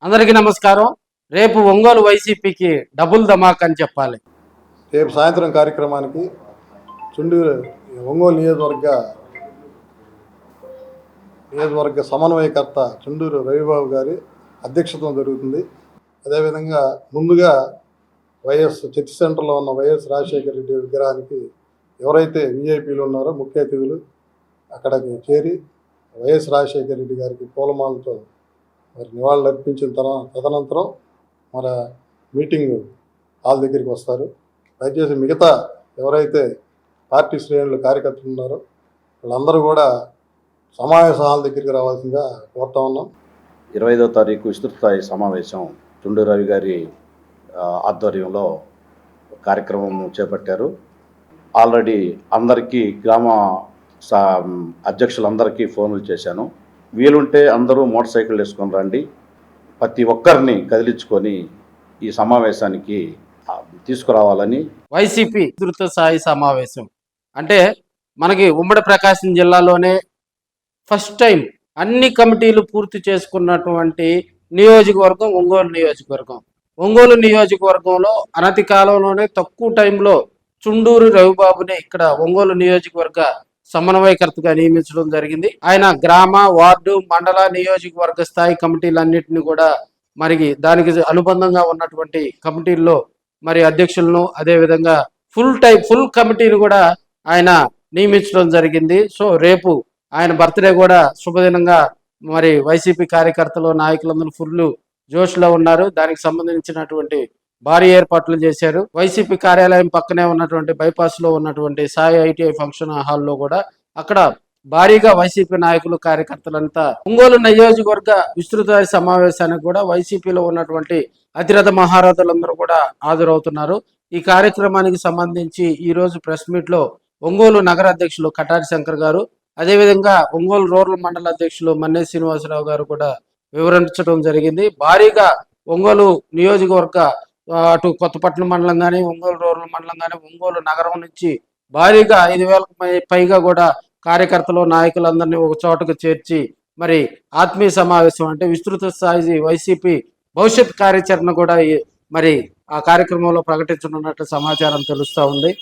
అందరికీ నమస్కారం. రేపు ఒంగోలు వైసీపీకి డబుల్ ధమాక్ అని చెప్పాలి. రేపు సాయంత్రం కార్యక్రమానికి చుండూరు ఒంగోలు నియోజకవర్గ సమన్వయకర్త చుండూరు రవిబాబు గారి అధ్యక్షతన జరుగుతుంది. అదేవిధంగా ముందుగా చర్చి సెంటర్లో ఉన్న వైఎస్ రాజశేఖర రెడ్డి విగ్రహానికి ఎవరైతే విఐపీలు ఉన్నారో ముఖ్య అతిథులు అక్కడికి చేరి వైఎస్ రాజశేఖర రెడ్డి గారికి పూలమాలతో మరి నివాళులు అర్పించిన తదనంతరం మన మీటింగ్ హాల్ దగ్గరికి వస్తారు. దయచేసి మిగతా ఎవరైతే పార్టీ శ్రేణులు కార్యకర్తలు ఉన్నారో వాళ్ళందరూ కూడా సమావేశ హాల్ దగ్గరికి రావాల్సిందిగా కోరుతా ఉన్నాం. 25వ తారీఖు విస్తృతస్థాయి సమావేశం చుండూరు రవి గారి ఆధ్వర్యంలో కార్యక్రమం చేపట్టారు. ఆల్రెడీ అందరికీ గ్రామ అధ్యక్షులందరికీ ఫోన్లు చేశాను. వీలుంటే అందరూ మోటార్ సైకిల్ వేసుకొని రండి, ప్రతి ఒక్కరిని కదిలించుకొని ఈ సమావేశానికి తీసుకురావాలని. వైసీపీ విస్తృత స్థాయి సమావేశం అంటే మనకి ఉమ్మడి ప్రకాశం జిల్లాలోనే ఫస్ట్ టైం అన్ని కమిటీలు పూర్తి చేసుకున్నటువంటి నియోజకవర్గం ఒంగోలు నియోజకవర్గంలో అనతి కాలంలోనే తక్కువ టైంలో చుండూరు రవిబాబుని ఇక్కడ ఒంగోలు నియోజకవర్గ సమన్వయకర్తగా నియమించడం జరిగింది. ఆయన గ్రామ, వార్డు, మండల, నియోజకవర్గ స్థాయి కమిటీలన్నింటినీ కూడా మరి దానికి అనుబంధంగా ఉన్నటువంటి కమిటీల్లో మరి అధ్యక్షులను అదేవిధంగా ఫుల్ కమిటీని కూడా ఆయన నియమించడం జరిగింది. సో రేపు ఆయన బర్త్డే కూడా శుభదినంగా మరి వైసీపీ కార్యకర్తలు నాయకులందరూ ఫుల్ జోష్లో ఉన్నారు. దానికి సంబంధించినటువంటి భారీ ఏర్పాట్లు చేశారు. వైసీపీ కార్యాలయం పక్కనే ఉన్నటువంటి బైపాస్ లో ఉన్నటువంటి సాయి ఐటీఐ ఫంక్షన్ హాల్లో కూడా అక్కడ భారీగా వైసీపీ నాయకులు కార్యకర్తలంతా ఒంగోలు నియోజకవర్గ విస్తృత సమావేశానికి కూడా వైసీపీలో ఉన్నటువంటి అతిరథ మహారథులందరూ కూడా హాజరవుతున్నారు. ఈ కార్యక్రమానికి సంబంధించి ఈ రోజు ప్రెస్ మీట్ లో ఒంగోలు నగర అధ్యక్షులు కటారి శంకర్ గారు, అదేవిధంగా ఒంగోలు రూరల్ మండల అధ్యక్షులు మన్నే శ్రీనివాసరావు గారు కూడా వివరించడం జరిగింది. భారీగా ఒంగోలు నియోజకవర్గ అటు కొత్తపట్నం మండలం కానీ, ఒంగోలు రూరల్ మండలం కానీ, ఒంగోలు నగరం నుంచి భారీగా 5,000కు పైగా కూడా కార్యకర్తలు నాయకులందరినీ ఒక చోటుకు చేర్చి మరి ఆత్మీయ సమావేశం అంటే విస్తృత స్థాయి వైసీపీ భవిష్యత్ కార్యాచరణ కూడా మరి ఆ కార్యక్రమంలో ప్రకటించనున్నట్లు సమాచారం తెలుస్తూ ఉంది.